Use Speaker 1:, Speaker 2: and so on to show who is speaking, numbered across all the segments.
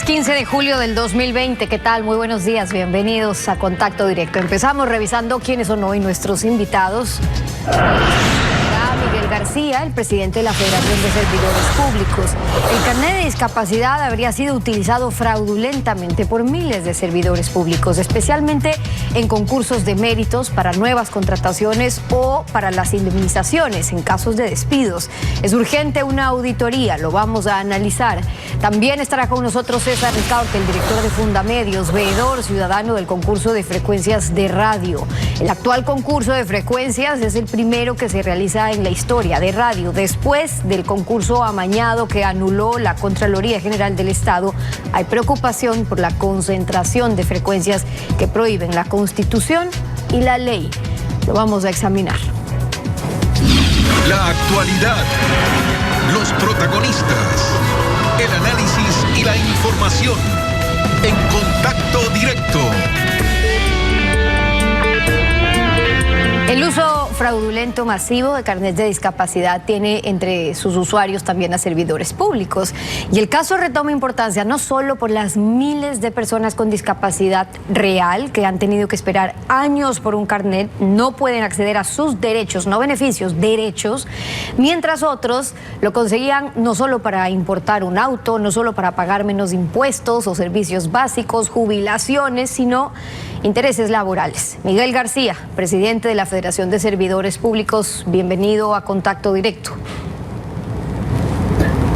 Speaker 1: Lunes 15 de julio del 2020, ¿qué tal? Muy buenos días, bienvenidos a Contacto Directo. Empezamos revisando quiénes son hoy nuestros invitados. Miguel García, el presidente de la Federación de Servidores Públicos. El carnet de discapacidad habría sido utilizado fraudulentamente por miles de servidores públicos, especialmente en concursos de méritos para nuevas contrataciones o para las indemnizaciones en casos de despidos. Es urgente una auditoría, lo vamos a analizar. También estará con nosotros César Ricaurte, el director de Fundamedios, veedor ciudadano del concurso de frecuencias de radio. El actual concurso de frecuencias es el primero que se realiza en la historia de radio, después del concurso amañado que anuló la Contraloría General del Estado. Hay preocupación por la concentración de frecuencias que prohíben la Constitución y la ley. Lo vamos a examinar.
Speaker 2: La actualidad, los protagonistas, el análisis y la información en Contacto Directo.
Speaker 1: El uso fraudulento masivo de carnets de discapacidad tiene entre sus usuarios también a servidores públicos. Y el caso retoma importancia no solo por las miles de personas con discapacidad real que han tenido que esperar años por un carnet, no pueden acceder a sus derechos, no beneficios, derechos, mientras otros lo conseguían no solo para importar un auto, no solo para pagar menos impuestos o servicios básicos, jubilaciones, sino intereses laborales. Miguel García, presidente de la Federación de Servidores Públicos, bienvenido a Contacto Directo.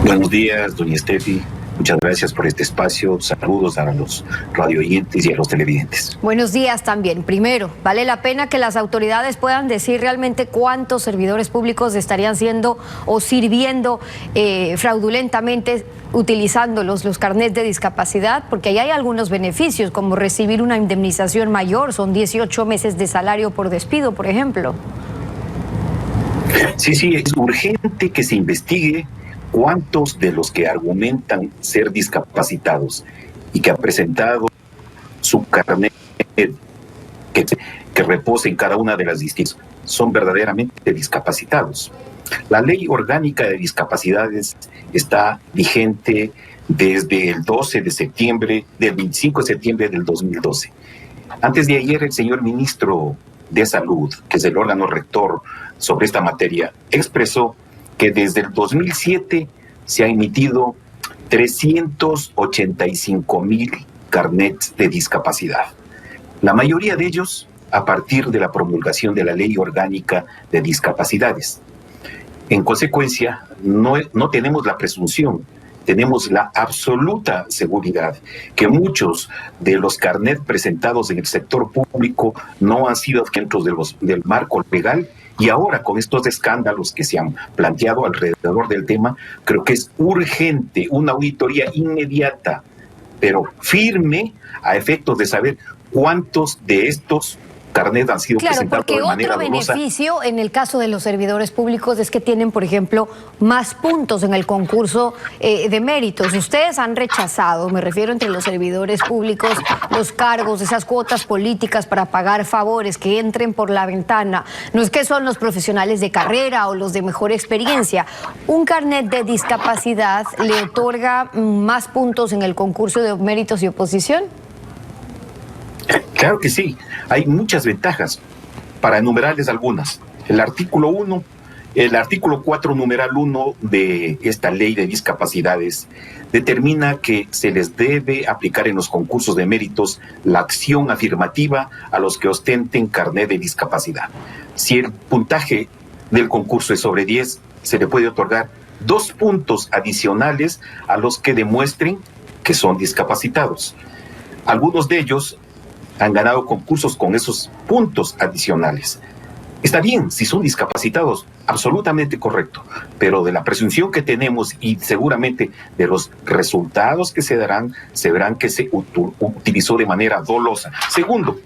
Speaker 3: Buenos días, doña Steffi. Muchas gracias por este espacio. Saludos a los radioyentes y a los televidentes.
Speaker 1: Buenos días también. Primero, ¿vale la pena que las autoridades puedan decir realmente cuántos servidores públicos estarían siendo o sirviendo fraudulentamente utilizando los carnets de discapacidad? Porque ahí hay algunos beneficios, como recibir una indemnización mayor, son 18 meses de salario por despido, por ejemplo.
Speaker 3: Sí, es urgente que se investigue cuántos de los que argumentan ser discapacitados y que han presentado su carnet que reposa en cada una de las distintas son verdaderamente discapacitados. La Ley Orgánica de Discapacidades está vigente desde el 12 de septiembre, del 25 de septiembre del 2012. Antes de ayer, el señor ministro de Salud, que es el órgano rector sobre esta materia, expresó que desde el 2007 se han emitido 385,000 carnets de discapacidad. La mayoría de ellos a partir de la promulgación de la Ley Orgánica de Discapacidades. En consecuencia, no tenemos la presunción, tenemos la absoluta seguridad que muchos de los carnets presentados en el sector público no han sido dentro del marco legal. Y ahora, con estos escándalos que se han planteado alrededor del tema, creo que es urgente una auditoría inmediata, pero firme, a efectos de saber cuántos de estos carnet han sido presentados de manera dolosa. Claro, porque otro beneficio
Speaker 1: en el caso de los servidores públicos es que tienen, por ejemplo, más puntos en el concurso de méritos. Ustedes han rechazado, me refiero entre los servidores públicos, los cargos, esas cuotas políticas para pagar favores que entren por la ventana. No es que son los profesionales de carrera o los de mejor experiencia. ¿Un carnet de discapacidad le otorga más puntos en el concurso de méritos y oposición?
Speaker 3: Claro que sí, hay muchas ventajas. Para enumerarles algunas, el artículo 4, numeral 1 de esta ley de discapacidades determina que se les debe aplicar en los concursos de méritos la acción afirmativa a los que ostenten carnet de discapacidad. Si el puntaje del concurso es sobre 10, se le puede otorgar 2 puntos adicionales a los que demuestren que son discapacitados. Algunos de ellos han ganado concursos con esos puntos adicionales. Está bien, si son discapacitados, absolutamente correcto, pero de la presunción que tenemos y seguramente de los resultados que se darán, se verán que se utilizó de manera dolosa. Segundo,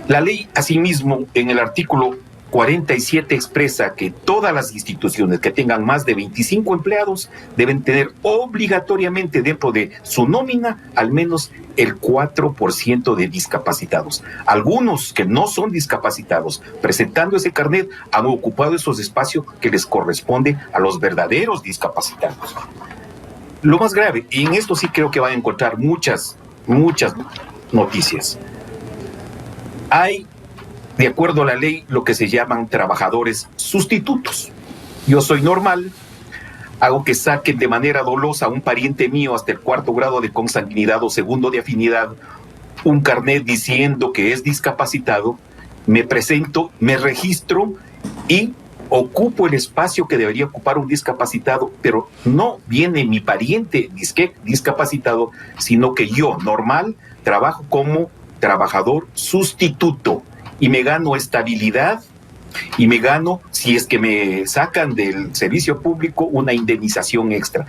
Speaker 3: la ley asimismo en el artículo 47 expresa que todas las instituciones que tengan más de 25 empleados deben tener obligatoriamente dentro de su nómina al menos el 4% de discapacitados. Algunos que no son discapacitados, presentando ese carnet, han ocupado esos espacios que les corresponde a los verdaderos discapacitados. Lo más grave, y en esto sí creo que van a encontrar muchas noticias. Hay, de acuerdo a la ley, lo que se llaman trabajadores sustitutos. Yo soy normal, hago que saquen de manera dolosa a un pariente mío hasta el 4º grado de consanguinidad o 2º de afinidad un carnet diciendo que es discapacitado, me presento, me registro y ocupo el espacio que debería ocupar un discapacitado, pero no viene mi pariente discapacitado, sino que yo, normal, trabajo como trabajador sustituto y me gano estabilidad y me gano, si es que me sacan del servicio público, una indemnización extra.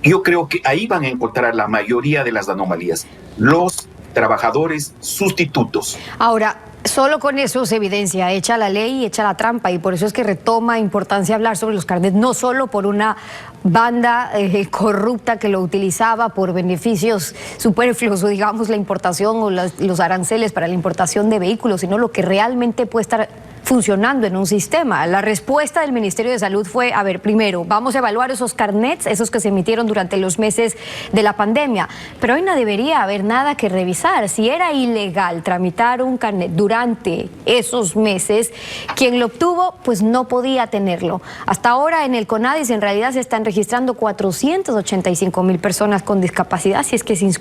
Speaker 3: Yo creo que ahí van a encontrar la mayoría de las anomalías, los trabajadores sustitutos.
Speaker 1: Ahora, solo con eso se evidencia, echa la ley y echa la trampa, y por eso es que retoma importancia hablar sobre los carnets, no solo por una banda corrupta que lo utilizaba por beneficios superfluos, o digamos la importación o los aranceles para la importación de vehículos, sino lo que realmente puede estar funcionando en un sistema. La respuesta del Ministerio de Salud fue, a ver, primero, vamos a evaluar esos carnets, esos que se emitieron durante los meses de la pandemia, pero hoy no debería haber nada que revisar. Si era ilegal tramitar un carnet durante esos meses, quien lo obtuvo, pues no podía tenerlo. Hasta ahora en el CONADIS en realidad se están registrando 485,000 personas con discapacidad, si es que si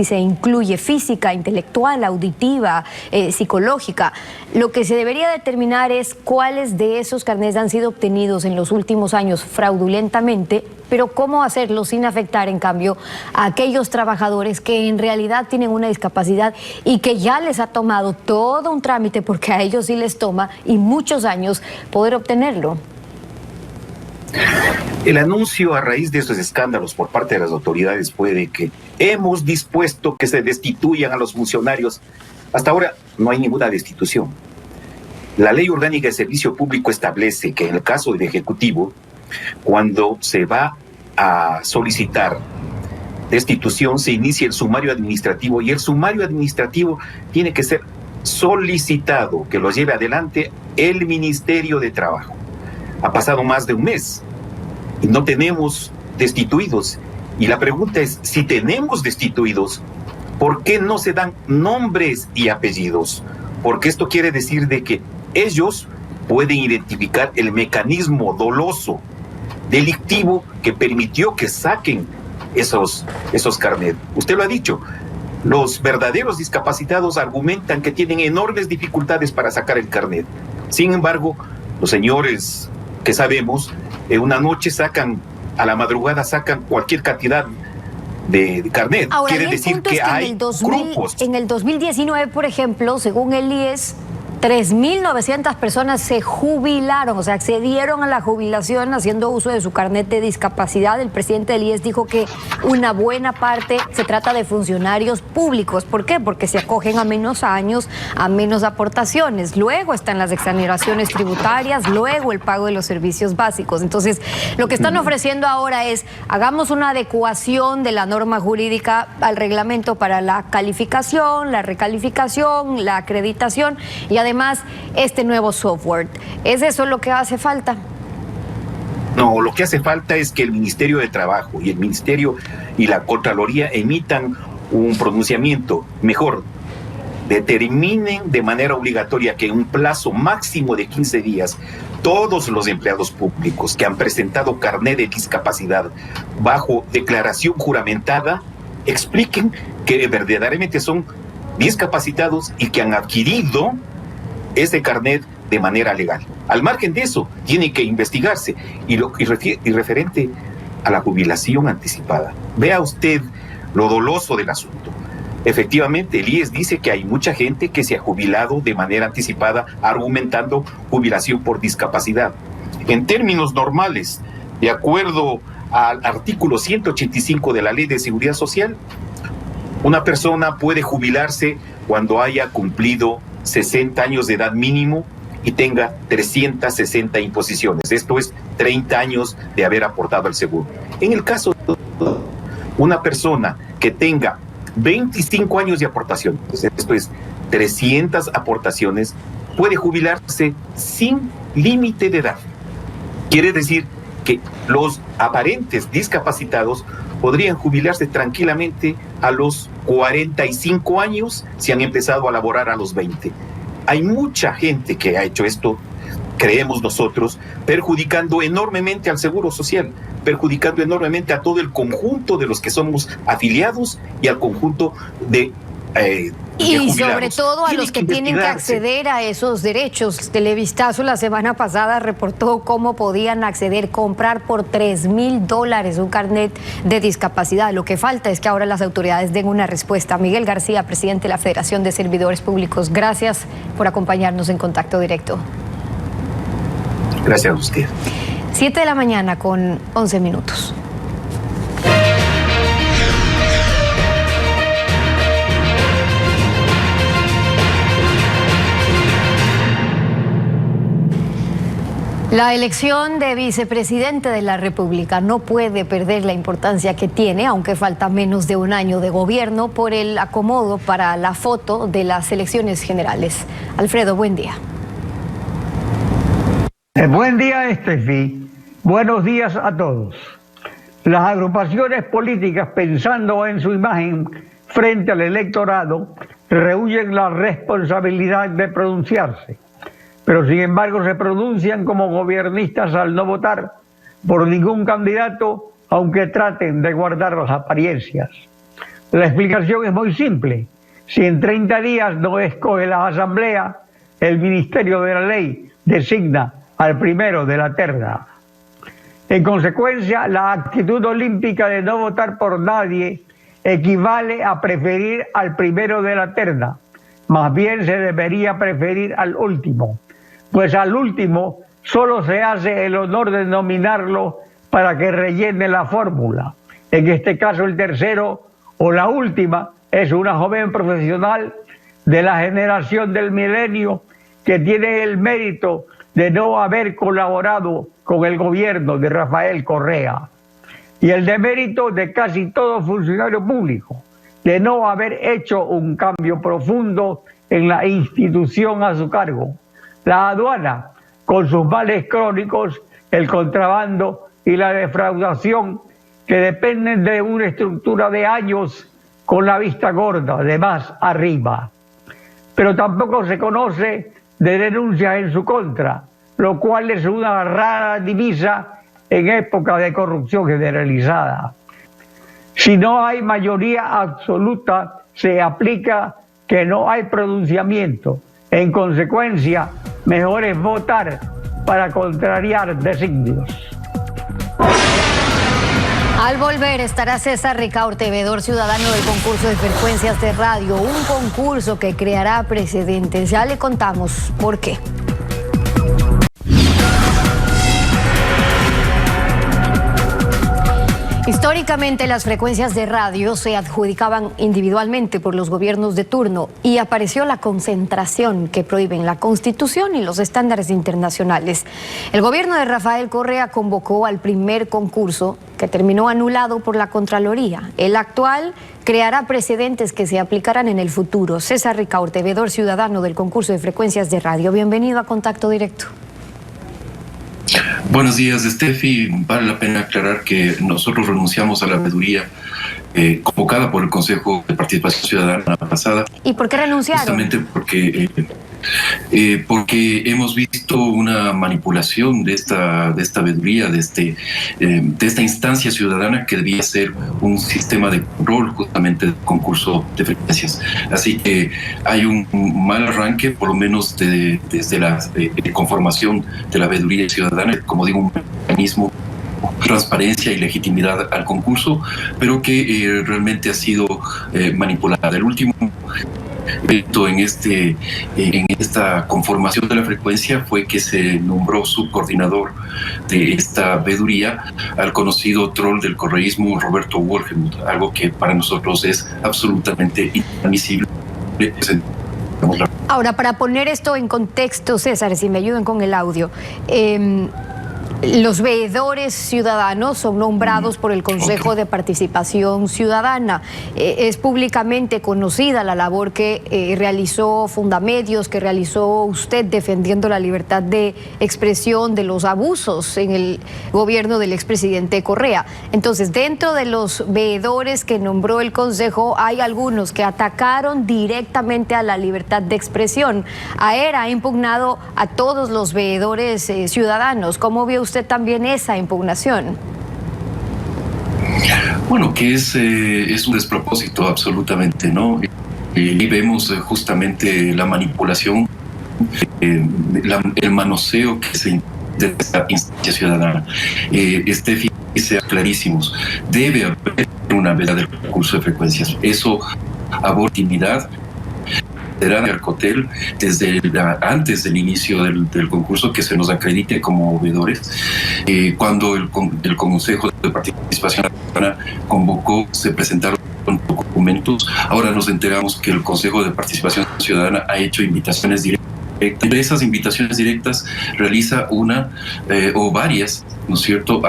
Speaker 1: se incluye física, intelectual, auditiva, psicológica. Lo que se debería determinar es cuáles de esos carnets han sido obtenidos en los últimos años fraudulentamente, pero cómo hacerlo sin afectar, en cambio, a aquellos trabajadores que en realidad tienen una discapacidad y que ya les ha tomado todo un trámite, porque a ellos sí les toma, y muchos años, poder obtenerlo.
Speaker 3: El anuncio a raíz de esos escándalos por parte de las autoridades fue de que hemos dispuesto que se destituyan a los funcionarios. Hasta ahora no hay ninguna destitución. La Ley Orgánica de Servicio Público establece que en el caso del Ejecutivo, cuando se va a solicitar destitución, se inicia el sumario administrativo, y el sumario administrativo tiene que ser solicitado, que lo lleve adelante el Ministerio de Trabajo. Ha pasado más de un mes y no tenemos destituidos. Y la pregunta es, si tenemos destituidos, ¿por qué no se dan nombres y apellidos? Porque esto quiere decir de que ellos pueden identificar el mecanismo doloso, delictivo, que permitió que saquen esos carnets. Usted lo ha dicho, los verdaderos discapacitados argumentan que tienen enormes dificultades para sacar el carnet. Sin embargo, los señores que sabemos, en una noche a la madrugada sacan cualquier cantidad de carnet.
Speaker 1: Ahora,
Speaker 3: quiere decir que hay grupos.
Speaker 1: En el 2019, por ejemplo, según el IES, 3.900 personas se jubilaron, o sea, accedieron a la jubilación haciendo uso de su carnet de discapacidad. El presidente del IES dijo que una buena parte se trata de funcionarios públicos. ¿Por qué? Porque se acogen a menos años, a menos aportaciones. Luego están las exoneraciones tributarias, luego el pago de los servicios básicos. Entonces, lo que están ofreciendo ahora es, hagamos una adecuación de la norma jurídica al reglamento para la calificación, la recalificación, la acreditación y además este nuevo software. ¿Es eso lo que hace falta?
Speaker 3: No, lo que hace falta es que el Ministerio de Trabajo y el Ministerio y la Contraloría emitan un pronunciamiento, mejor, determinen de manera obligatoria que en un plazo máximo de 15 días todos los empleados públicos que han presentado carnet de discapacidad bajo declaración juramentada expliquen que verdaderamente son discapacitados y que han adquirido ese carnet de manera legal. Al margen de eso, tiene que investigarse. Y referente a la jubilación anticipada, vea usted lo doloso del asunto. Efectivamente, el IES dice que hay mucha gente que se ha jubilado de manera anticipada argumentando jubilación por discapacidad. En términos normales, de acuerdo al artículo 185 de la Ley de Seguridad Social, una persona puede jubilarse cuando haya cumplido 60 años de edad mínimo y tenga 360 imposiciones. Esto es 30 años de haber aportado al seguro. En el caso de una persona que tenga 25 años de aportación, esto es 300 aportaciones, puede jubilarse sin límite de edad. Quiere decir que los aparentes discapacitados podrían jubilarse tranquilamente a los 45 años si han empezado a laborar a los 20. Hay mucha gente que ha hecho esto, creemos nosotros, perjudicando enormemente al Seguro Social, perjudicando enormemente a todo el conjunto de los que somos afiliados y al conjunto de
Speaker 1: y sobre todo a los que tienen que acceder a esos derechos. Televistazo la semana pasada reportó cómo podían acceder, comprar por $3,000 un carnet de discapacidad. Lo que falta es que ahora las autoridades den una respuesta. Miguel García, presidente de la Federación de Servidores Públicos, gracias por acompañarnos en Contacto Directo.
Speaker 3: Gracias a usted.
Speaker 1: 7 de la mañana con 11 minutos. La elección de vicepresidente de la República no puede perder la importancia que tiene, aunque falta menos de un año de gobierno, por el acomodo para la foto de las elecciones generales. Alfredo, buen día.
Speaker 4: Buen día, Estefi. Buenos días a todos. Las agrupaciones políticas, pensando en su imagen frente al electorado, rehuyen la responsabilidad de pronunciarse. Pero sin embargo se pronuncian como gobiernistas al no votar por ningún candidato, aunque traten de guardar las apariencias. La explicación es muy simple. Si en 30 días no escoge la Asamblea, el Ministerio de la Ley designa al primero de la terna. En consecuencia, la actitud olímpica de no votar por nadie equivale a preferir al primero de la terna. Más bien se debería preferir al último. Pues al último solo se hace el honor de nominarlo para que rellene la fórmula. En este caso el tercero o la última es una joven profesional de la generación del milenio que tiene el mérito de no haber colaborado con el gobierno de Rafael Correa y el demérito de casi todo funcionario público de no haber hecho un cambio profundo en la institución a su cargo. La aduana, con sus males crónicos, el contrabando y la defraudación, que dependen de una estructura de años con la vista gorda, de más arriba. Pero tampoco se conoce de denuncias en su contra, lo cual es una rara divisa en época de corrupción generalizada. Si no hay mayoría absoluta, se aplica que no hay pronunciamiento. En consecuencia, mejor es votar para contrariar designios.
Speaker 1: Al volver estará César Ricaurte, veedor ciudadano del concurso de frecuencias de radio, un concurso que creará precedentes. Ya le contamos por qué. Históricamente las frecuencias de radio se adjudicaban individualmente por los gobiernos de turno y apareció la concentración que prohíben la Constitución y los estándares internacionales. El gobierno de Rafael Correa convocó al primer concurso que terminó anulado por la Contraloría. El actual creará precedentes que se aplicarán en el futuro. César Ricaurte, veedor ciudadano del concurso de frecuencias de radio. Bienvenido a Contacto Directo.
Speaker 5: Buenos días, Estefi. Vale la pena aclarar que nosotros renunciamos a la veeduría convocada por el Consejo de Participación Ciudadana pasada.
Speaker 1: ¿Y por qué renunciaron?
Speaker 5: Justamente porque hemos visto una manipulación de esta veeduría, de esta instancia ciudadana que debía ser un sistema de control justamente del concurso de frecuencias. Así que hay un mal arranque, por lo menos desde la conformación de la veeduría ciudadana, como digo, un mecanismo transparencia y legitimidad al concurso, pero que realmente ha sido manipulada. El último evento en esta conformación de la frecuencia fue que se nombró subcoordinador de esta veeduría al conocido troll del correísmo Roberto Wolgemuth, algo que para nosotros es absolutamente inadmisible.
Speaker 1: Ahora, para poner esto en contexto, César, si me ayudan con el audio, Los veedores ciudadanos son nombrados por el Consejo de Participación Ciudadana. Es públicamente conocida la labor que realizó Fundamedios, que realizó usted defendiendo la libertad de expresión, de los abusos en el gobierno del expresidente Correa. Entonces, dentro de los veedores que nombró el Consejo, hay algunos que atacaron directamente a la libertad de expresión. AER ha impugnado a todos los veedores ciudadanos. ¿Cómo vio usted también esa impugnación?
Speaker 5: Bueno, que es un despropósito absolutamente, ¿no? Y vemos justamente la manipulación, el manoseo que se de esta instancia ciudadana. Sea clarísimos, debe haber una verdadera recurso de frecuencias. Eso aborda intimidad. Será de Arcotel desde antes del inicio del concurso que se nos acredite como veedores. Cuando el Consejo de Participación convocó, se presentaron documentos. Ahora nos enteramos que el Consejo de Participación Ciudadana ha hecho invitaciones directas. De esas invitaciones directas realiza una o varias, ¿no es cierto?,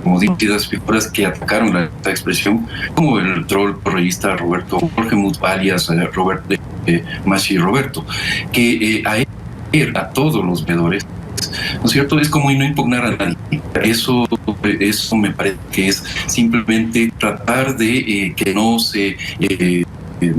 Speaker 5: como distintas figuras que atacaron la expresión, como el troll porrista Jorge Muth, alias Machi Roberto, que a todos los veedores, ¿no es cierto?, es como no impugnar a nadie. Eso me parece que es simplemente tratar de que no se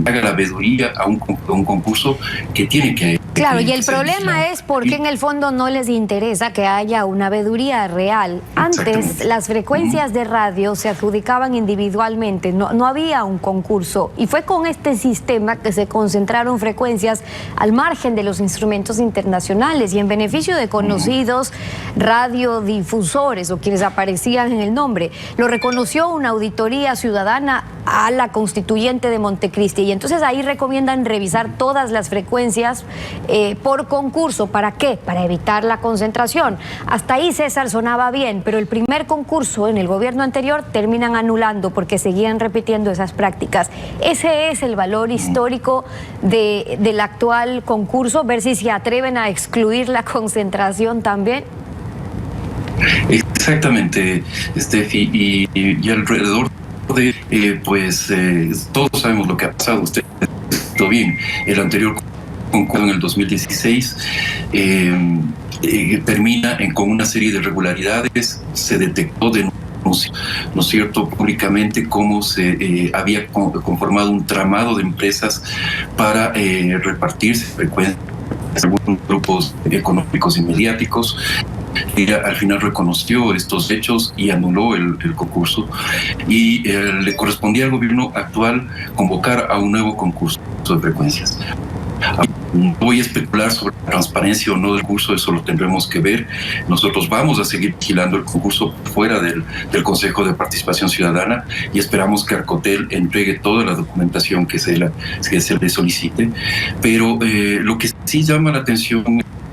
Speaker 5: haga la veeduría a un concurso que tiene que...
Speaker 1: Claro, y el problema es porque en el fondo no les interesa que haya una veeduría real. Antes las frecuencias de radio se adjudicaban individualmente, no había un concurso, y fue con este sistema que se concentraron frecuencias al margen de los instrumentos internacionales y en beneficio de conocidos radiodifusores o quienes aparecían en el nombre. Lo reconoció una auditoría ciudadana a la constituyente de Montecristi, y entonces ahí recomiendan revisar todas las frecuencias por concurso. ¿Para qué? Para evitar la concentración. Hasta ahí, César, sonaba bien, pero el primer concurso en el gobierno anterior terminan anulando porque seguían repitiendo esas prácticas. Ese es el valor histórico del actual concurso, ver si se atreven a excluir la concentración también.
Speaker 5: Exactamente, Steffi, y alrededor de, todos sabemos lo que ha pasado. Usted todo bien, el anterior concurso en el 2016 termina con una serie de irregularidades. Se detectó denuncia, ¿no es cierto?, públicamente cómo se había conformado un tramado de empresas para repartirse frecuencias en algunos grupos económicos y mediáticos. Al final reconoció estos hechos y anuló el concurso, y le correspondía al gobierno actual convocar a un nuevo concurso de frecuencias. No voy a especular sobre la transparencia o no del concurso, eso lo tendremos que ver. Nosotros vamos a seguir vigilando el concurso fuera del Consejo de Participación Ciudadana y esperamos que Arcotel entregue toda la documentación que se le solicite. Pero lo que sí llama la atención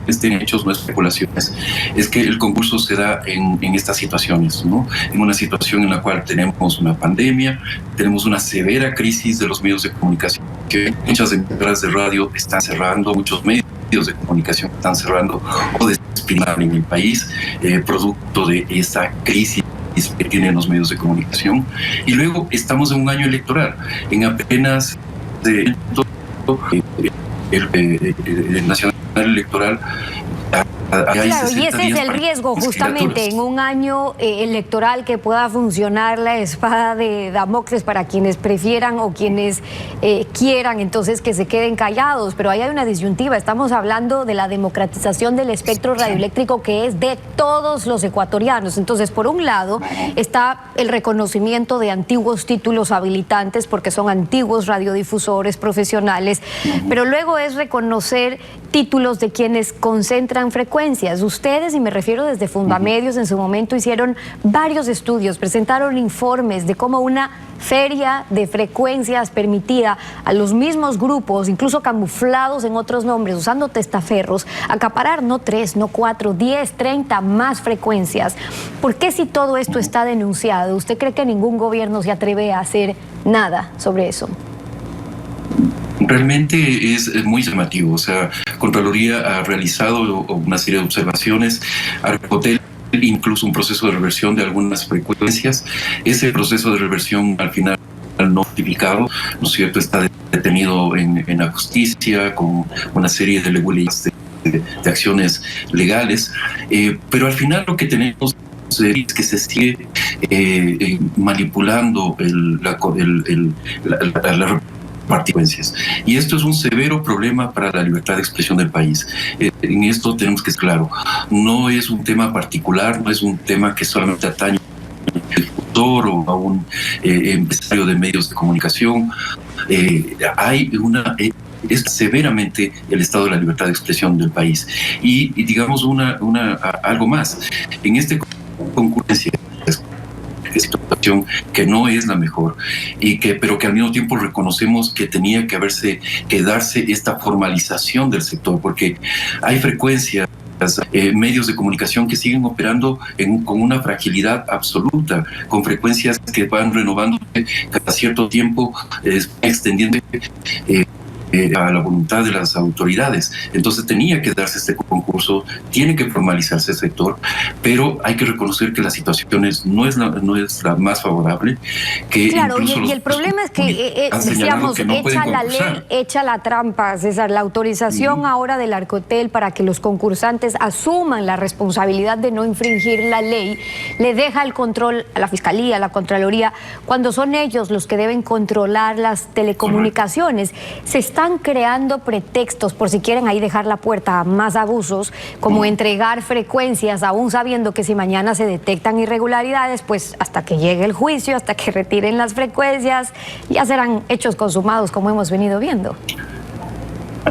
Speaker 5: en hechos, no especulaciones, es que el concurso se da en estas situaciones, ¿no? En una situación en la cual tenemos una pandemia, tenemos una severa crisis de los medios de comunicación, que muchas emisoras de radio están cerrando, muchos medios de comunicación están cerrando o despidiendo en el país, producto de esa crisis que tienen los medios de comunicación. Y luego estamos en un año electoral, en apenas el Nacional Electoral.
Speaker 1: Claro, y ese es el riesgo justamente en un año electoral, que pueda funcionar la espada de Damocles para quienes prefieran o quienes quieran entonces que se queden callados. Pero ahí hay una disyuntiva, estamos hablando de la democratización del espectro radioeléctrico que es de todos los ecuatorianos. Entonces, por un lado está el reconocimiento de antiguos títulos habilitantes porque son antiguos radiodifusores profesionales, pero luego es reconocer títulos de quienes concentran frecuencias. Ustedes, y me refiero desde Fundamedios, en su momento hicieron varios estudios, presentaron informes de cómo una feria de frecuencias permitía a los mismos grupos, incluso camuflados en otros nombres, usando testaferros, acaparar no 3, no 4, 10, 30 más frecuencias. ¿Por qué, si todo esto está denunciado, usted cree que ningún gobierno se atreve a hacer nada sobre eso?
Speaker 5: Realmente es muy llamativo. O sea, Contraloría ha realizado una serie de observaciones. Arcotel incluso un proceso de reversión de algunas frecuencias. Ese proceso de reversión al final no notificado, ¿no es cierto?, está detenido en la justicia con una serie de de acciones legales, pero al final lo que tenemos es que se sigue manipulando las frecuencias. Y esto es un severo problema para la libertad de expresión del país. En esto tenemos que ser claro. No es un tema particular, no es un tema que solamente atañe o a un empresario de medios de comunicación. Es severamente el estado de la libertad de expresión del país. Y digamos algo más. En este concurrencia, situación que no es la mejor, pero que al mismo tiempo reconocemos que tenía que darse esta formalización del sector, porque hay frecuencias, medios de comunicación que siguen operando con una fragilidad absoluta, con frecuencias que van renovando cada cierto tiempo, extendiendo a la voluntad de las autoridades. Entonces tenía que darse este concurso, tiene que formalizarse el sector, pero hay que reconocer que la situación no es la más favorable. Que
Speaker 1: claro, y el problema es que, decíamos, que no echa la ley, echa la trampa, César, la autorización ahora del Arcotel para que los concursantes asuman la responsabilidad de no infringir la ley, le deja el control a la Fiscalía, a la Contraloría, cuando son ellos los que deben controlar las telecomunicaciones. Se están creando pretextos por si quieren ahí dejar la puerta a más abusos, como entregar frecuencias aún sabiendo que si mañana se detectan irregularidades, pues hasta que llegue el juicio, hasta que retiren las frecuencias, ya serán hechos consumados, como hemos venido viendo.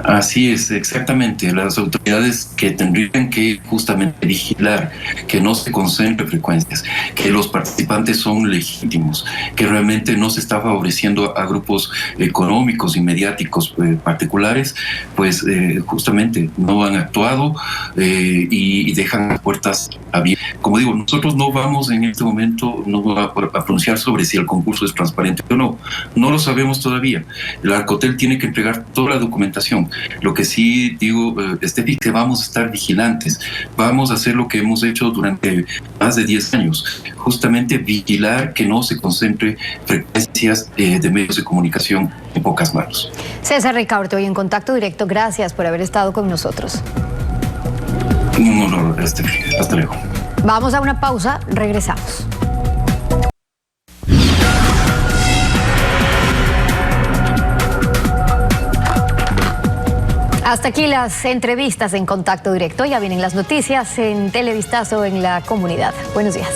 Speaker 5: Así es, exactamente. Las autoridades que tendrían que justamente vigilar que no se concentren frecuencias, que los participantes son legítimos, que realmente no se está favoreciendo a grupos económicos y mediáticos particulares, pues justamente no han actuado y dejan las puertas abiertas. Como digo, nosotros no vamos en este momento a pronunciar sobre si el concurso es transparente o no. No lo sabemos todavía. El Arcotel tiene que entregar toda la documentación. Lo que sí digo, Estefi, que vamos a estar vigilantes, vamos a hacer lo que hemos hecho durante más de 10 años, justamente vigilar que no se concentre frecuencias de medios de comunicación en pocas manos.
Speaker 1: César Ricaurte, hoy en Contacto Directo, gracias por haber estado con nosotros.
Speaker 5: Un honor, Estefi. Hasta luego.
Speaker 1: Vamos a una pausa, regresamos. Hasta aquí las entrevistas en Contacto Directo. Ya vienen las noticias en Televistazo en la comunidad. Buenos días.